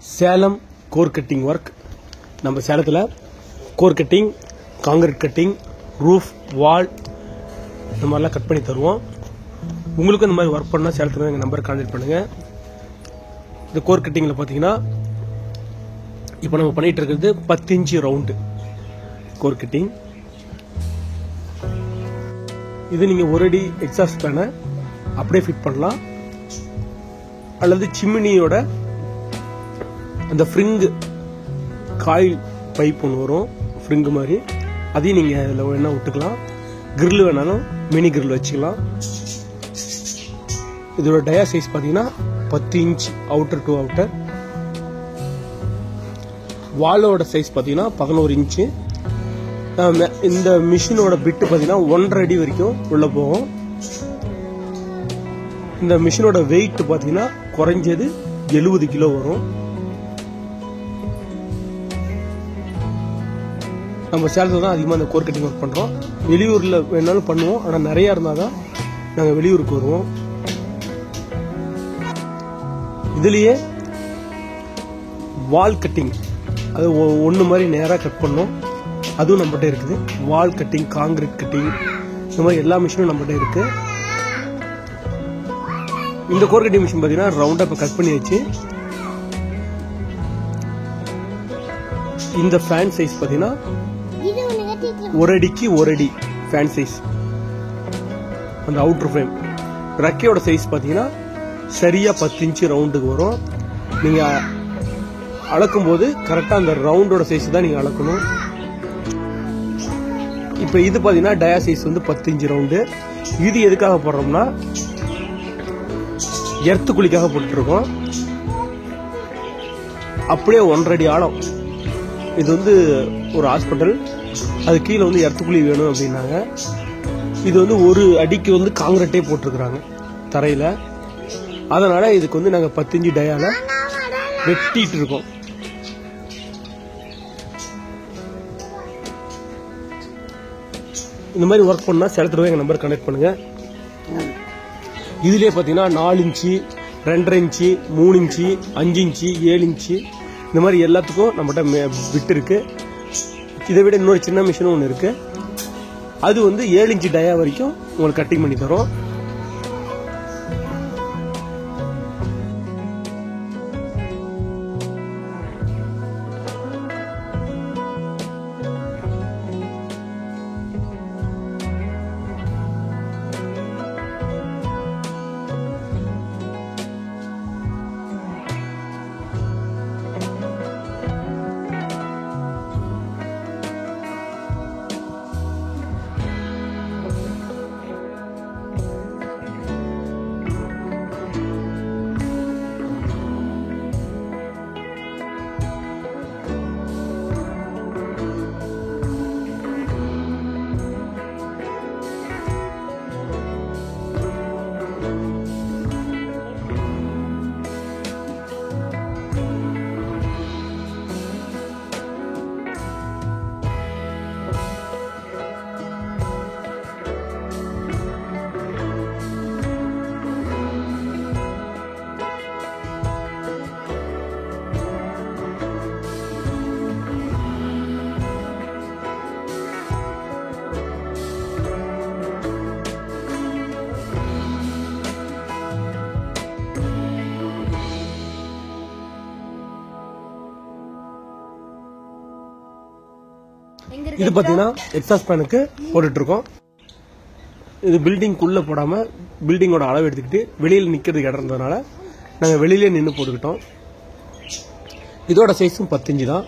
Salem core cutting work. நம்ம சேலத்தில் core cutting, concrete cutting, roof, wall இந்த மாதிரிலாம் கட் பண்ணி தருவோம். உங்களுக்கும் இந்த மாதிரி ஒர்க் பண்ணால் சேலத்தில் எங்கள் நம்பரை கான்டாக்ட் பண்ணுங்கள். இந்த கோர் கட்டிங்கில் பார்த்தீங்கன்னா இப்போ நம்ம பண்ணிகிட்டு இருக்கிறது 10 இன்ச்சு ரவுண்டு கோர் கட்டிங். இது நீங்கள் ஒரு அடி எக்ஸாஸ்ட் ஃபேனை அப்படியே ஃபிட் பண்ணலாம், அல்லது சிம்னியோட அந்த ஃப்ரிங்கு காயில் பைப் ஒன்று வரும், ஃப்ரிங்கு மாதிரி, அதையும் நீங்கள் அதில் வேணால் விட்டுக்கலாம். கிரில் வேணாலும் மினி கிரில் வச்சுக்கலாம். இதோட டயா சைஸ் பார்த்தீங்கன்னா 10 இன்ச் அவுட்டர் டு அவுட்டர். வாலோட சைஸ் பார்த்தீங்கன்னா 11 இன்ச்சு. இந்த மிஷினோட பிட்டு பார்த்தீங்கன்னா 1.5 அடி வரைக்கும் உள்ள போகும். இந்த மிஷினோட வெயிட் பார்த்தீங்கன்னா குறைஞ்சது 70 கிலோ வரும். நம்ம சேலத்தில் தான் அதிகமாக இந்த கோர் கட்டிங் ஒர்க் பண்ணுறோம். வெளியூரில் வேணாலும் பண்ணுவோம், ஆனால் நிறையா இருந்தால் தான் நாங்கள் வெளியூருக்கு வருவோம். இதுலேயே வால் கட்டிங், அது ஒன்று மாதிரி நேராக கட் பண்ணோம், அதுவும் நம்மகிட்ட இருக்குது. வால் கட்டிங், காங்கிரீட் கட்டிங், இந்த மாதிரி எல்லா மிஷினும் நம்மகிட்ட இருக்குது. இந்த கோர் கட்டிங் மிஷின் பார்த்தீங்கன்னா ரவுண்டாக இப்போ கட் பண்ணியாச்சு. இந்த ஃபேன் சைஸ் பார்த்தீங்கன்னா 1 அடிக்கு 1 அடி ஃபேன் சைஸ். அந்த அவுட்டர் ஃப்ரேம் ரெக்கையோட சைஸ் பார்த்தீங்கன்னா சரியாக 10 இன்ச்சு ரவுண்டுக்கு வரும். நீங்கள் அளக்கும் போது கரெக்டாக அந்த ரவுண்டோட சைஸ் தான் நீங்கள் அளக்கணும். இப்போ இது பார்த்தீங்கன்னா டயா சைஸ் வந்து 10 இன்ச்சு ரவுண்டு. இது எதுக்காக போடுறோம்னா எர்த்து குழிக்காக போட்டுருக்கோம். அப்படியே 1.5 அடி ஆழம். இது வந்து ஒரு ஹாஸ்பிட்டல், அது கீழே வந்து எர்த்து குழி வேணும் அப்படின்னாங்க. இது வந்து 1 அடிக்கு வந்து காங்கிரீட்டே போட்டிருக்கிறாங்க தரையில். அதனால இதுக்கு வந்து நாங்கள் 10 இன்ச்சு டயால வெட்டிட்டு இருக்கோம். இந்த மாதிரி ஒர்க் பண்ணால் சேலத்தில் எங்கள் நம்பர் கனெக்ட் பண்ணுங்கள். இதுலேயே பார்த்தீங்கன்னா 4 inch, 2.5 inch, 3 inch, 5 inch, 7 inch, இந்த மாதிரி எல்லாத்துக்கும் நம்மகிட்ட பிட் இருக்கு. இதை விட இன்னொரு சின்ன மிஷினும் ஒன்று இருக்கு, அது வந்து 7 இன்ச்சு டயா வரைக்கும் உங்களுக்கு கட்டிங் பண்ணி தரும். இது பார்த்தீங்கன்னா எக்ஸாஸ்ட் ஃபேனுக்கு போட்டுட்டு இருக்கோம். இது பில்டிங்குள்ளே போடாமல் பில்டிங்கோட அளவு எடுத்துக்கிட்டு வெளியில் நிற்கிறதுக்கு இடம் இருந்ததுனால நாங்கள் வெளியிலே நின்று போட்டுக்கிட்டோம். இதோட சைஸும் 10 இன்ச்சு தான்.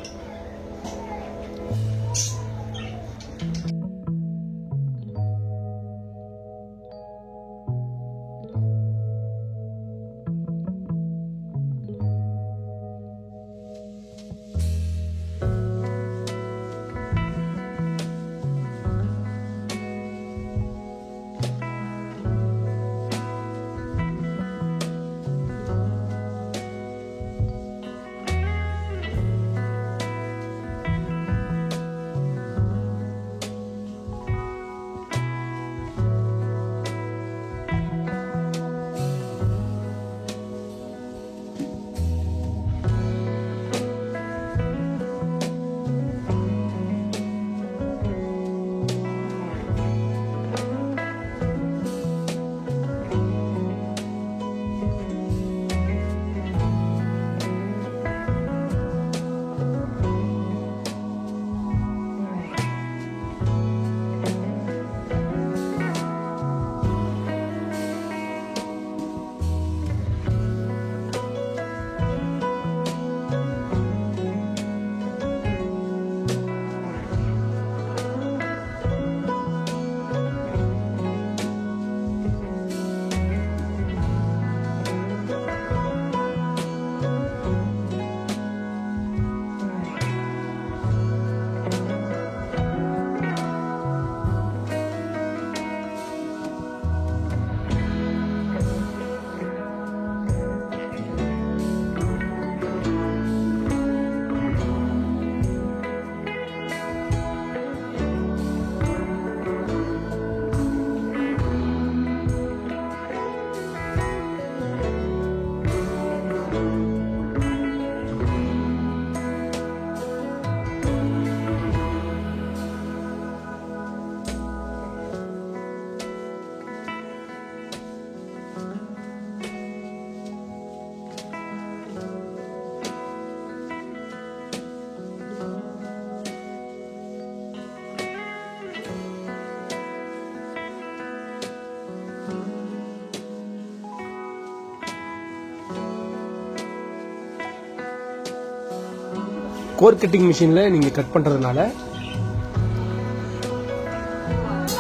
கோர் கட்டிங் மிஷினில் நீங்கள் கட் பண்ணுறதுனால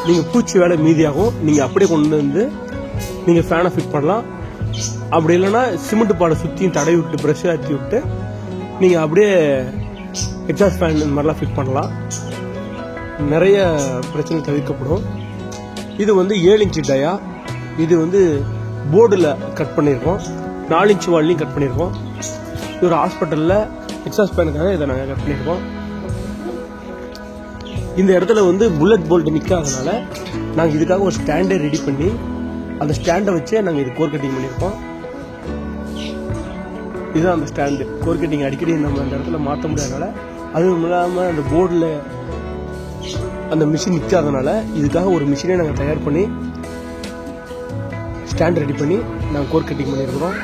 நீங்கள் பூச்சி வேலை மீதியாகும். நீங்கள் அப்படியே கொண்டு வந்து நீங்கள் ஃபேனை ஃபிட் பண்ணலாம். அப்படி இல்லைன்னா சிமெண்ட் பாடை சுற்றியும் தடவி விட்டு ப்ரெஷ் ஆற்றி விட்டு நீங்கள் அப்படியே எக்ஸாஸ்ட் ஃபேன் இந்த மாதிரிலாம் ஃபிட் பண்ணலாம். நிறைய பிரச்சனை தவிர்க்கப்படும். இது வந்து 7 இன்ச்சு டயா. இது வந்து போர்டில் கட் பண்ணியிருக்கோம். 4 இன்ச்சு வால்லையும் கட் பண்ணியிருக்கோம். இது ஒரு ஹாஸ்பிட்டலில் எக்ஸாஸ்ட் ஃபேனுக்காக இதை நாங்கள் கட் பண்ணியிருக்கோம். இந்த இடத்துல வந்து புல்லட் போல்ட் நிற்காதனால நாங்கள் இதுக்காக ஒரு ஸ்டாண்டை ரெடி பண்ணி அந்த ஸ்டாண்டை வச்சே நாங்கள் இது கோர் கட்டிங் பண்ணியிருக்கோம். இதுதான் அந்த ஸ்டாண்டு. கோர் கட்டிங் அடிக்கடி நம்ம அந்த இடத்துல மாற்ற முடியாதனால, அதுவும் இல்லாமல் அந்த போர்டில் அந்த மிஷின் நிற்காதனால இதுக்காக ஒரு மிஷினே நாங்கள் தயார் பண்ணி ஸ்டாண்ட் ரெடி பண்ணி நாங்கள் கோர் கட்டிங் பண்ணியிருக்கிறோம்.